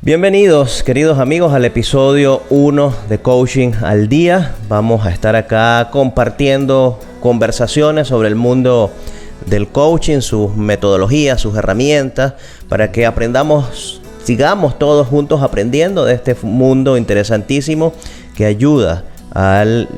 Bienvenidos, queridos amigos, al episodio 1 de Coaching al Día. Vamos a estar acá compartiendo conversaciones sobre el mundo del coaching, sus metodologías, sus herramientas, para que sigamos todos juntos aprendiendo de este mundo interesantísimo que ayuda al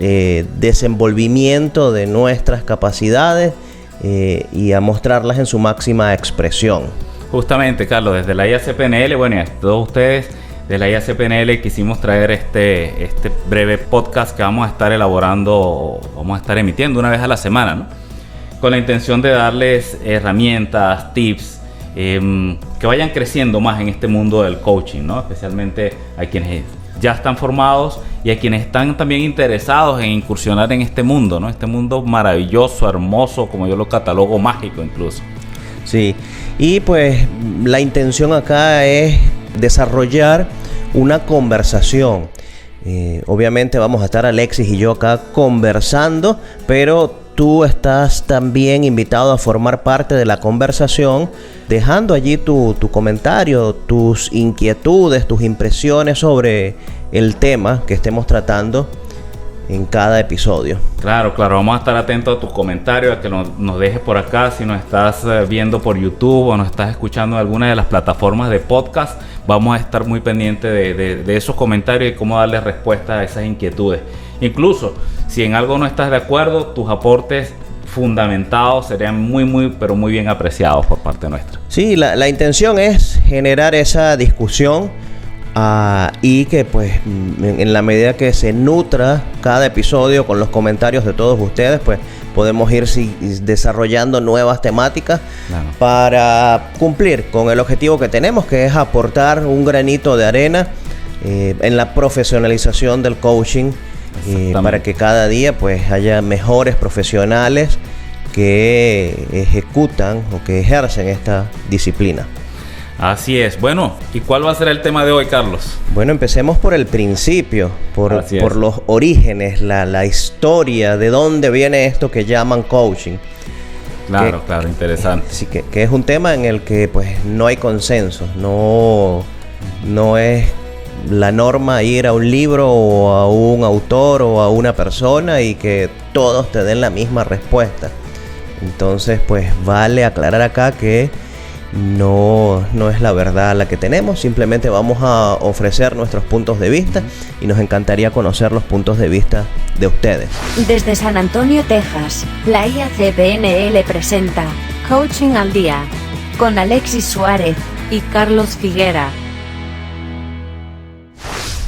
desenvolvimiento de nuestras capacidades y a mostrarlas en su máxima expresión. Justamente, Carlos, desde la IACPNL, bueno, y a todos ustedes de la IACPNL quisimos traer este breve podcast que vamos a estar elaborando, vamos a estar emitiendo una vez a la semana, ¿no? Con la intención de darles herramientas, tips, que vayan creciendo más en este mundo del coaching, ¿no? Especialmente a quienes ya están formados y a quienes están también interesados en incursionar en este mundo, ¿no? Este mundo maravilloso, hermoso, como yo lo catalogo, mágico incluso. Sí, y pues la intención acá es desarrollar una conversación. Obviamente vamos a estar Alexis y yo acá conversando, pero tú estás también invitado a formar parte de la conversación, dejando allí tu comentario, tus inquietudes, tus impresiones sobre el tema que estemos tratando en cada episodio. Claro, vamos a estar atentos a tus comentarios, a que nos dejes por acá. Si nos estás viendo por YouTube o nos estás escuchando en alguna de las plataformas de podcast, vamos a estar muy pendientes de esos comentarios y cómo darle respuesta a esas inquietudes. Incluso, si en algo no estás de acuerdo, tus aportes fundamentados serían pero muy bien apreciados por parte nuestra. Sí, la intención es generar esa discusión y que pues en la medida que se nutra cada episodio con los comentarios de todos ustedes, pues podemos ir desarrollando nuevas temáticas, claro, para cumplir con el objetivo que tenemos, que es aportar un granito de arena en la profesionalización del coaching, para que cada día pues haya mejores profesionales que ejecutan o que ejercen esta disciplina. Así es. Bueno, ¿y cuál va a ser el tema de hoy, Carlos? Bueno, empecemos por el principio, por los orígenes, la historia, de dónde viene esto que llaman coaching. Claro, interesante. Sí, que es un tema en el que pues no hay consenso, no es la norma ir a un libro o a un autor o a una persona y que todos te den la misma respuesta. Entonces, pues vale aclarar acá que no es la verdad la que tenemos, simplemente vamos a ofrecer nuestros puntos de vista y nos encantaría conocer los puntos de vista de ustedes. Desde San Antonio, Texas, la IACPNL presenta Coaching al Día con Alexis Suárez y Carlos Figuera.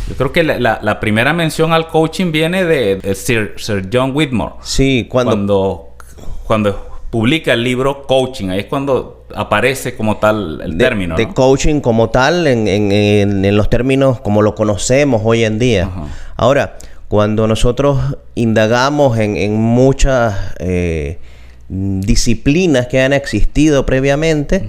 Yo creo que la primera mención al coaching viene de Sir John Whitmore. Sí, cuando publica el libro Coaching, ahí es cuando aparece como tal el término, de ¿no? Coaching como tal en los términos como lo conocemos hoy en día. Uh-huh. Ahora, cuando nosotros indagamos en muchas disciplinas que han existido previamente,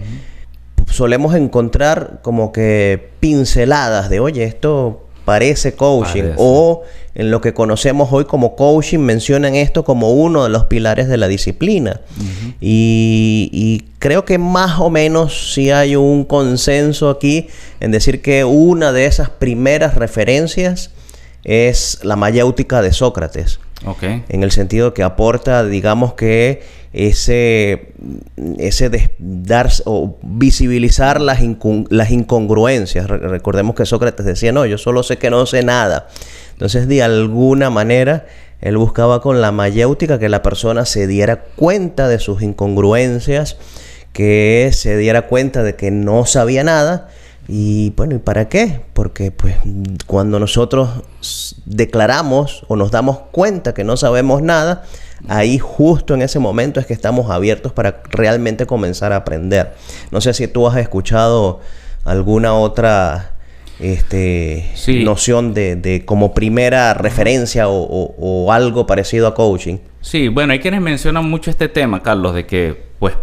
solemos encontrar como que pinceladas de, oye, esto parece coaching, o en lo que conocemos hoy como coaching mencionan esto como uno de los pilares de la disciplina. Uh-huh. Y creo que más o menos sí hay un consenso aquí en decir que una de esas primeras referencias es la mayéutica de Sócrates. Okay. En el sentido que aporta, digamos que ese dar o visibilizar las incongruencias. Recordemos que Sócrates decía, no, yo solo sé que no sé nada. Entonces, de alguna manera, él buscaba con la mayéutica que la persona se diera cuenta de sus incongruencias, que se diera cuenta de que no sabía nada. Y bueno, ¿y para qué? Porque pues cuando nosotros declaramos o nos damos cuenta que no sabemos nada, ahí justo en ese momento es que estamos abiertos para realmente comenzar a aprender. No sé si tú has escuchado alguna otra noción de como primera referencia o algo parecido a coaching. Sí, bueno, hay quienes mencionan mucho este tema, Carlos, de que pues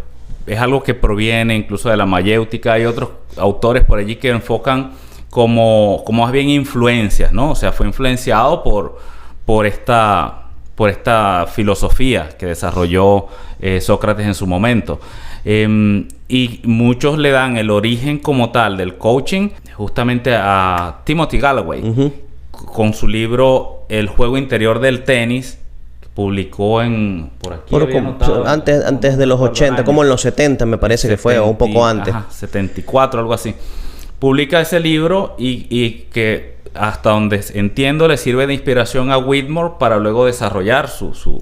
es algo que proviene incluso de la mayéutica. Hay otros autores por allí que enfocan como más bien influencias, ¿no? O sea, fue influenciado por por esta filosofía que desarrolló Sócrates en su momento. Y muchos le dan el origen como tal del coaching justamente a Timothy Gallwey, con su libro El juego interior del tenis, que publicó por aquí antes de los 80, como en los 70 me parece que fue, o un poco antes. 74, algo así. Publica ese libro y que hasta donde entiendo le sirve de inspiración a Whitmore para luego desarrollar su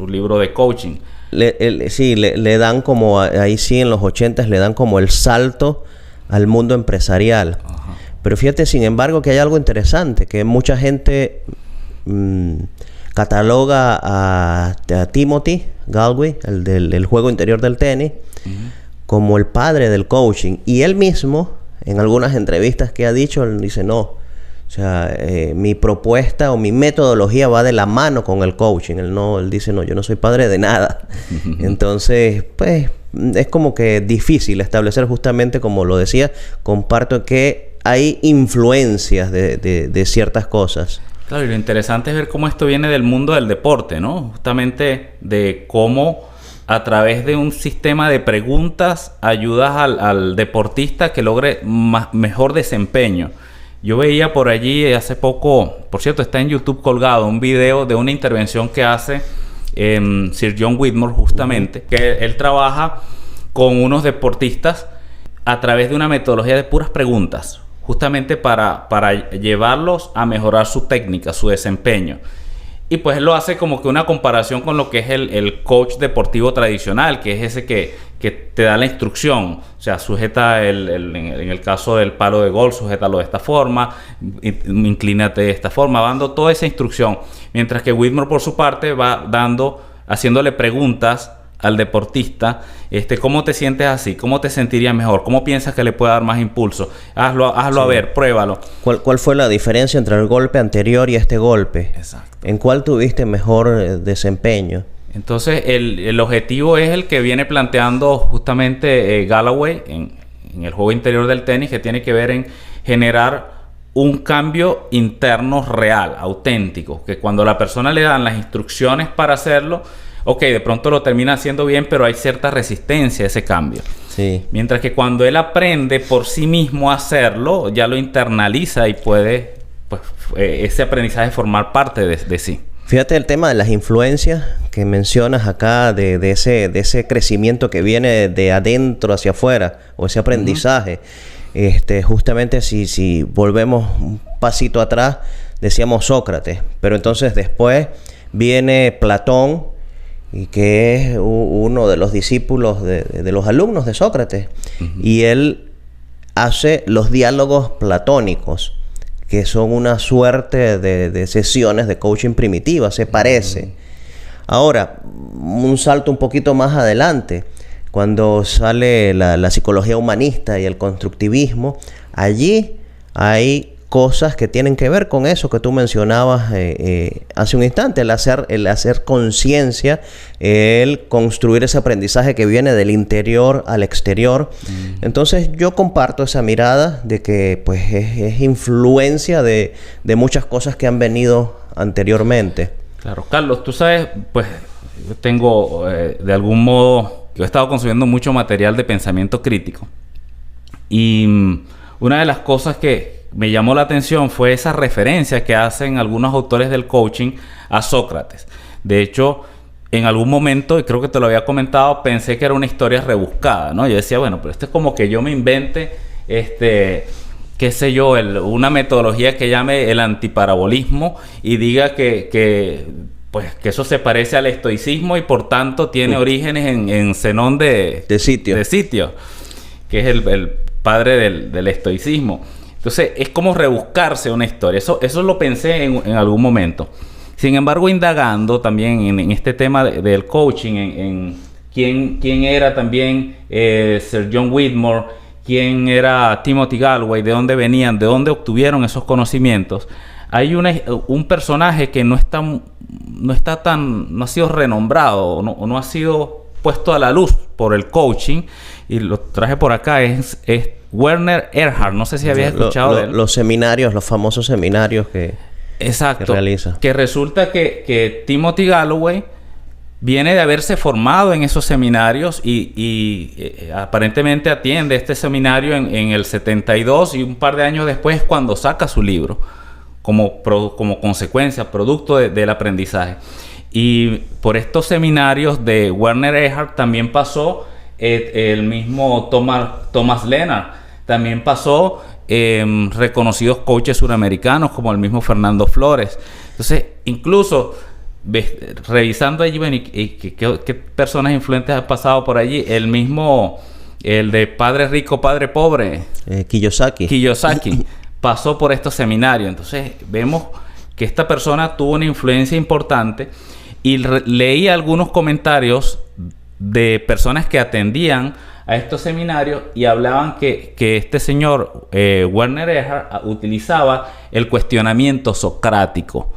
libro de coaching. Le dan como, ahí sí en los 80 le dan como el salto al mundo empresarial. Ajá. Pero fíjate, sin embargo, que hay algo interesante, que mucha gente cataloga a Timothy Gallwey, el del juego interior del tenis, como el padre del coaching. Y él mismo, en algunas entrevistas que ha dicho, él dice, no, o sea, mi propuesta o mi metodología va de la mano con el coaching. Él dice, no, yo no soy padre de nada. Entonces, pues, es como que difícil establecer, justamente como lo decía, comparto que hay influencias de ciertas cosas. Claro, y lo interesante es ver cómo esto viene del mundo del deporte, ¿no? Justamente de cómo a través de un sistema de preguntas ayudas al deportista que logre mejor desempeño. Yo veía por allí hace poco, por cierto, está en YouTube colgado, un video de una intervención que hace Sir John Whitmore, justamente, que él trabaja con unos deportistas a través de una metodología de puras preguntas, justamente para llevarlos a mejorar su técnica, su desempeño. Y pues él lo hace como que una comparación con lo que es el coach deportivo tradicional, que es ese que te da la instrucción. O sea, sujeta en el caso del palo de golf, sujétalo de esta forma, inclínate de esta forma, va dando toda esa instrucción. Mientras que Whitmore, por su parte, va haciéndole preguntas al deportista, ¿cómo te sientes así? ¿Cómo te sentirías mejor? ¿Cómo piensas que le puede dar más impulso? Hazlo sí. A ver, pruébalo. ¿Cuál fue la diferencia entre el golpe anterior y este golpe? Exacto. ¿En cuál tuviste mejor desempeño? Entonces, el objetivo es el que viene planteando justamente Gallwey en el juego interior del tenis, que tiene que ver en generar un cambio interno real, auténtico, que cuando la persona le dan las instrucciones para hacerlo, ok, de pronto lo termina haciendo bien, pero hay cierta resistencia a ese cambio. Sí. Mientras que cuando él aprende por sí mismo a hacerlo, ya lo internaliza y puede, pues, ese aprendizaje formar parte de sí. Fíjate el tema de las influencias que mencionas acá, de ese crecimiento que viene de adentro hacia afuera, o ese aprendizaje. Justamente si volvemos un pasito atrás, decíamos Sócrates, pero entonces después viene Platón, y que es uno de los discípulos de los alumnos de Sócrates. Y él hace los diálogos platónicos, que son una suerte de sesiones de coaching primitiva, se parece. Ahora, un salto un poquito más adelante, cuando sale la psicología humanista y el constructivismo, allí hay cosas que tienen que ver con eso que tú mencionabas hace un instante, el hacer conciencia, el construir ese aprendizaje que viene del interior al exterior. Entonces yo comparto esa mirada de que pues es influencia de muchas cosas que han venido anteriormente. Claro, Carlos, tú sabes, pues yo tengo de algún modo, yo he estado consumiendo mucho material de pensamiento crítico, y una de las cosas que me llamó la atención fue esa referencia que hacen algunos autores del coaching a Sócrates. De hecho, en algún momento, y creo que te lo había comentado, pensé que era una historia rebuscada, ¿no? Yo decía, bueno, pero esto es como que yo me invente, qué sé yo, una metodología que llame el antiparabolismo y diga que eso se parece al estoicismo y por tanto tiene orígenes en Zenón de Sitio, que es el padre del estoicismo. Entonces, es como rebuscarse una historia. Eso lo pensé en algún momento. Sin embargo, indagando también en este tema del coaching, en quién era también Sir John Whitmore, quién era Timothy Gallwey, de dónde venían, de dónde obtuvieron esos conocimientos. Hay un personaje que no ha sido renombrado o no ha sido puesto a la luz por el coaching, y lo traje por acá, es Werner Erhard. No sé si habías escuchado de él. Los seminarios, los famosos seminarios que Exacto. que realiza. Que resulta que Timothy Galloway viene de haberse formado en esos seminarios y aparentemente atiende este seminario en el 72 y un par de años después cuando saca su libro como consecuencia, producto del aprendizaje. Y por estos seminarios de Werner Erhard también pasó el mismo Thomas Leonard, también pasó reconocidos coaches suramericanos como el mismo Fernando Flores. Entonces, incluso revisando allí, bueno, ¿qué personas influentes han pasado por allí? El de Padre Rico, Padre Pobre. Kiyosaki. Pasó por estos seminarios. Entonces, vemos que esta persona tuvo una influencia importante y leí algunos comentarios de personas que atendían a estos seminarios y hablaban que este señor Werner Erhard utilizaba el cuestionamiento socrático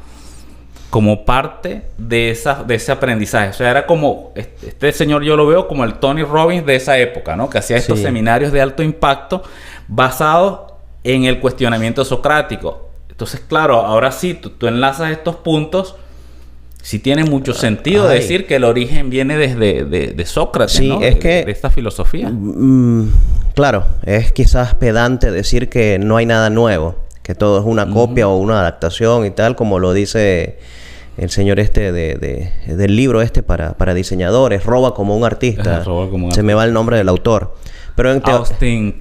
como parte de ese aprendizaje. O sea, era como... Este señor yo lo veo como el Tony Robbins de esa época, ¿no? Que hacía estos seminarios de alto impacto basados en el cuestionamiento socrático. Entonces, claro, ahora sí, tú enlazas estos puntos. Sí tiene mucho sentido decir que el origen viene de Sócrates, sí, ¿no? Es que... de esta filosofía. Claro, es quizás pedante decir que no hay nada nuevo. Que todo es una copia o una adaptación y tal, como lo dice el señor del libro para diseñadores, roba como un artista. Se me va el nombre del autor. Pero Austin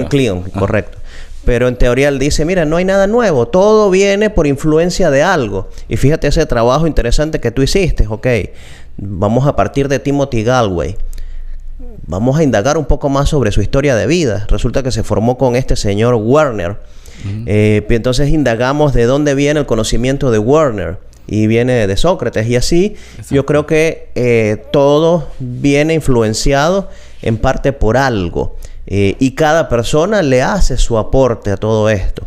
Kleon, correcto. Pero en teoría él dice, mira, no hay nada nuevo. Todo viene por influencia de algo. Y fíjate ese trabajo interesante que tú hiciste. Ok, vamos a partir de Timothy Galloway. Vamos a indagar un poco más sobre su historia de vida. Resulta que se formó con este señor Werner. Entonces indagamos de dónde viene el conocimiento de Werner. Y viene de Sócrates. Y así, exacto, yo creo que todo viene influenciado en parte por algo. Y cada persona le hace su aporte a todo esto.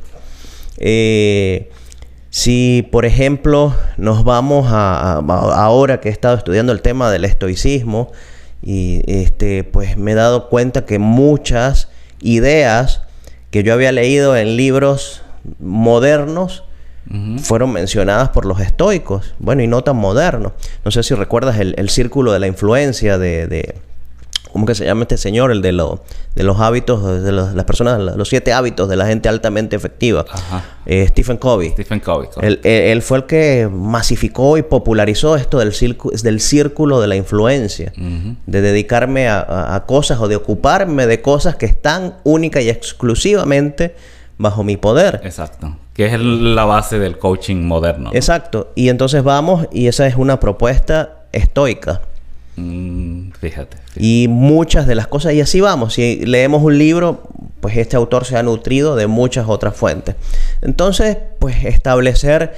Si, por ejemplo, nos vamos ahora que he estado estudiando el tema del estoicismo, y pues me he dado cuenta que muchas ideas que yo había leído en libros modernos fueron mencionadas por los estoicos. Bueno, y no tan modernos. No sé si recuerdas el círculo de la influencia de ¿cómo que se llama este señor? El de los hábitos de las personas, los 7 hábitos de la gente altamente efectiva. Stephen Covey. Él fue el que masificó y popularizó esto del círculo de la influencia. De dedicarme a cosas o de ocuparme de cosas que están única y exclusivamente bajo mi poder. Exacto. Que es la base del coaching moderno, ¿no? Exacto. Y entonces vamos, y esa es una propuesta estoica. Fíjate. Y muchas de las cosas, y así vamos. Si leemos un libro, pues este autor se ha nutrido de muchas otras fuentes. Entonces, pues establecer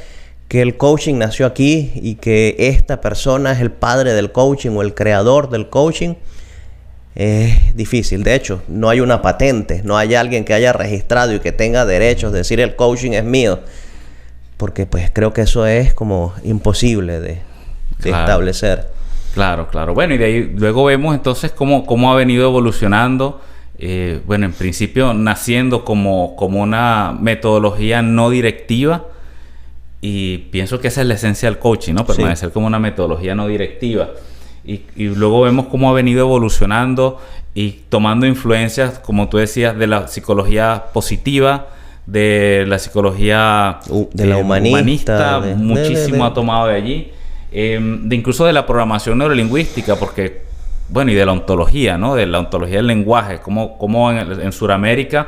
que el coaching nació aquí y que esta persona es el padre del coaching o el creador del coaching es difícil. De hecho, no hay una patente, no hay alguien que haya registrado y que tenga derechos de decir el coaching es mío, porque pues creo que eso es como imposible de establecer. Claro. Bueno, y de ahí luego vemos entonces cómo ha venido evolucionando. Bueno, en principio naciendo como una metodología no directiva. Y pienso que esa es la esencia del coaching, ¿no? Permanecer como una metodología no directiva. Y luego vemos cómo ha venido evolucionando y tomando influencias, como tú decías, de la psicología positiva, de la psicología de la humanista. Muchísimo ha tomado de allí. Incluso de la programación neurolingüística, porque, bueno, y de la ontología, ¿no? De la ontología del lenguaje, como en Sudamérica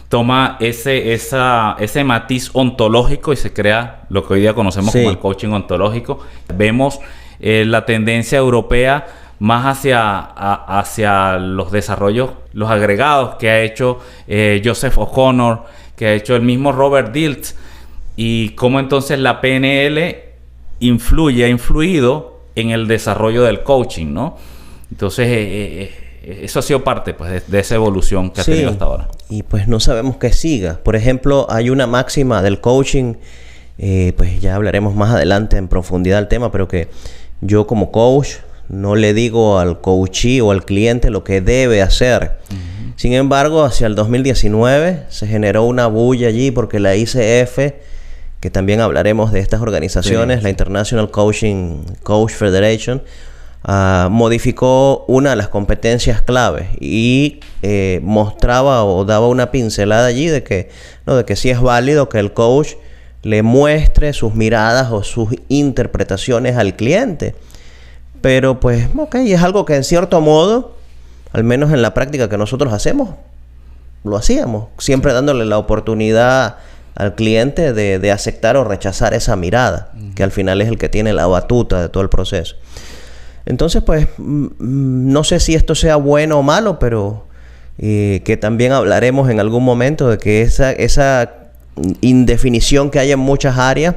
toma ese matiz ontológico y se crea lo que hoy día conocemos como el coaching ontológico. Vemos la tendencia europea más hacia los desarrollos, los agregados que ha hecho Joseph O'Connor, que ha hecho el mismo Robert Dilts, y cómo entonces la PNL ha influido en el desarrollo del coaching, ¿no? Entonces, eso ha sido parte pues, de esa evolución que ha tenido hasta ahora. Y pues no sabemos qué siga. Por ejemplo, hay una máxima del coaching, pues ya hablaremos más adelante en profundidad del tema, pero que yo como coach no le digo al coachee o al cliente lo que debe hacer. Sin embargo, hacia el 2019 se generó una bulla allí porque la ICF que también hablaremos de estas organizaciones, la International Coach Federation, modificó una de las competencias claves y mostraba o daba una pincelada allí de que sí es válido que el coach le muestre sus miradas o sus interpretaciones al cliente. Pero pues, es algo que en cierto modo, al menos en la práctica que nosotros hacemos, lo hacíamos. Siempre dándole la oportunidad al cliente de aceptar o rechazar esa mirada, que al final es el que tiene la batuta de todo el proceso. Entonces, pues, no sé si esto sea bueno o malo, pero que también hablaremos en algún momento de que esa indefinición que hay en muchas áreas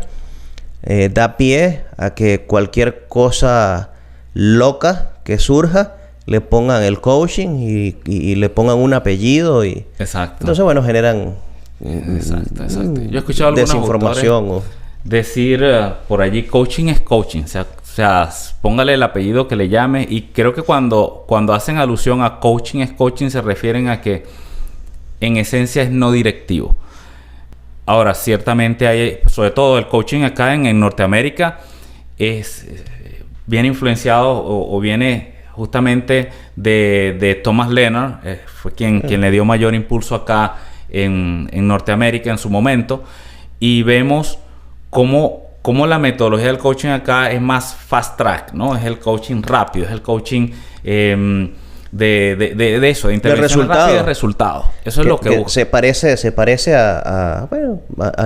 da pie a que cualquier cosa loca que surja le pongan el coaching y le pongan un apellido y exacto. Entonces, bueno, generan exacto. Yo he escuchado algunos desinformación decir por allí coaching es coaching, o sea, póngale el apellido que le llame, y creo que cuando hacen alusión a coaching es coaching se refieren a que en esencia es no directivo. Ahora, ciertamente hay, sobre todo el coaching acá en Norteamérica viene influenciado o viene justamente de Thomas Leonard, fue quien le dio mayor impulso acá en Norteamérica en su momento, y vemos cómo la metodología del coaching acá es más fast track, ¿no? Es el coaching rápido, es el coaching de eso, de intervención rápida y de resultados. Eso es lo que busca. Se parece a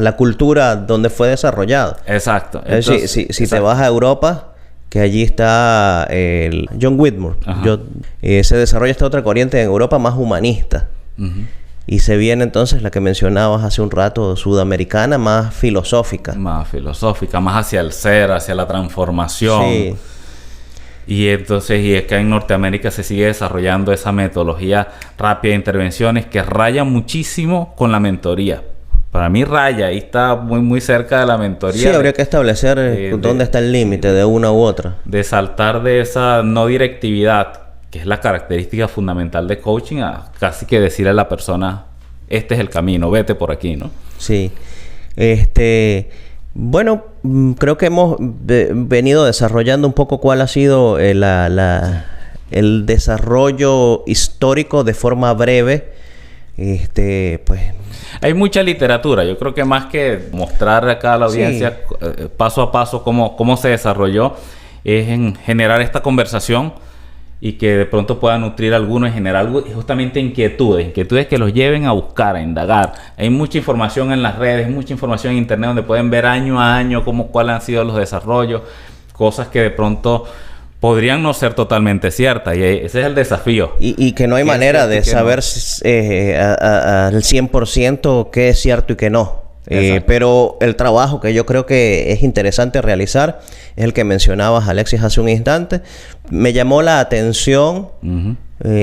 la cultura donde fue desarrollado. Exacto. Entonces, si te vas a Europa, que allí está el John Whitmore, se desarrolla esta otra corriente en Europa más humanista. Uh-huh. Y se viene entonces la que mencionabas hace un rato, sudamericana, más filosófica. Más hacia el ser, hacia la transformación. Sí. Y entonces, y es que en Norteamérica se sigue desarrollando esa metodología rápida de intervenciones que raya muchísimo con la mentoría. Para mí raya, ahí está muy muy cerca de la mentoría. Sí, habría que establecer dónde está el límite de una u otra. De saltar de esa no directividad, que es la característica fundamental de coaching, a casi que decirle a la persona, este es el camino, vete por aquí, ¿no? Sí. Bueno, creo que hemos venido desarrollando un poco cuál ha sido el desarrollo histórico de forma breve. Pues... Hay mucha literatura. Yo creo que más que mostrar acá a la audiencia paso a paso cómo se desarrolló, es en generar esta conversación y que de pronto pueda nutrir a algunos y generar justamente inquietudes que los lleven a buscar, a indagar. Hay mucha información en las redes, mucha información en internet donde pueden ver año a año cuáles han sido los desarrollos, cosas que de pronto podrían no ser totalmente ciertas, y ese es el desafío. Y que no hay manera de saber al 100% qué es cierto y qué no. Pero el trabajo que yo creo que es interesante realizar es el que mencionabas, Alexis, hace un instante. Me llamó la atención,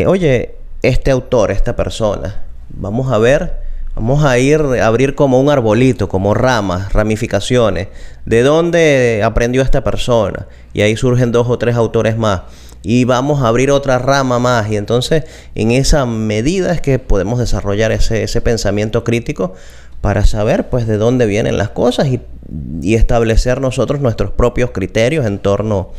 oye, este autor, esta persona, vamos a abrir como un arbolito, como ramas, ramificaciones. ¿De dónde aprendió esta persona? Y ahí surgen 2 o 3 autores más. Y vamos a abrir otra rama más. Y entonces, en esa medida es que podemos desarrollar ese pensamiento crítico para saber, pues, de dónde vienen las cosas y establecer nosotros nuestros propios criterios en torno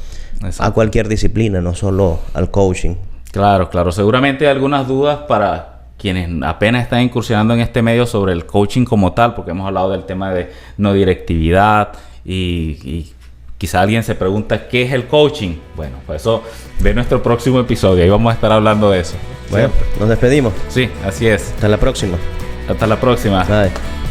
a cualquier disciplina, no solo al coaching. Claro. Seguramente hay algunas dudas para quienes apenas están incursionando en este medio sobre el coaching como tal, porque hemos hablado del tema de no directividad y quizá alguien se pregunta ¿qué es el coaching? Bueno, pues eso ve nuestro próximo episodio, ahí vamos a estar hablando de eso. Bueno, nos despedimos. Sí, así es. Hasta la próxima. Hasta la próxima. Bye.